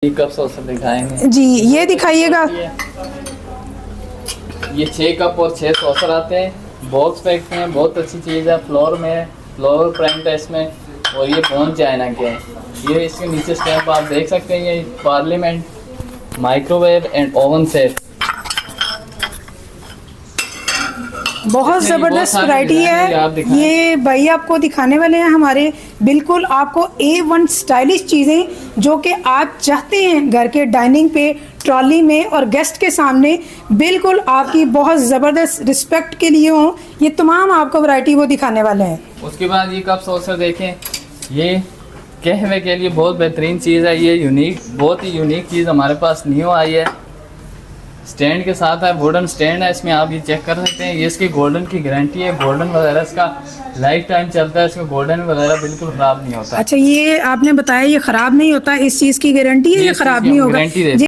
Cup saucer दिखाएंगे जी, ये दिखाइएगा। ये 6 कप और 6 सॉसर आते हैं, बॉक्स पैक में, बहुत अच्छी चीज़ है। फ्लोर में फ्लोर प्रिंट है इसमें, और ये बोन चाइना के है। ये इसके नीचे स्टैम्प आप देख सकते हैं, ये parliament microwave and oven safe. बहुत ज़बरदस्त वैरायटी है। ये भाई आपको दिखाने वाले हैं हमारे, बिल्कुल आपको A1 स्टाइलिश चीज़ें जो कि आप चाहते हैं घर के डाइनिंग पे, ट्रॉली में और गेस्ट के सामने बिल्कुल आपकी बहुत ज़बरदस्त रिस्पेक्ट के लिए हो। ये तमाम आपको वैरायटी वो दिखाने वाले हैं। उसके बाद ये कप सॉसर देखें, ये कहवे के लिए बहुत बेहतरीन चीज़ है। ये यूनिक, बहुत ही यूनिक चीज़ हमारे पास न्यू आई है। स्टैंड के साथ है, वुडन स्टैंड है इसमें, आप ये चेक कर सकते हैं। ये इसकी गोल्डन की गारंटी है, गोल्डन वगैरह इसका लाइफ टाइम चलता है, इसका गोल्डन वगैरह बिल्कुल ख़राब नहीं होता। अच्छा, ये आपने बताया ये ख़राब नहीं होता, इस चीज़ की गारंटी है, ये ख़राब नहीं होगा।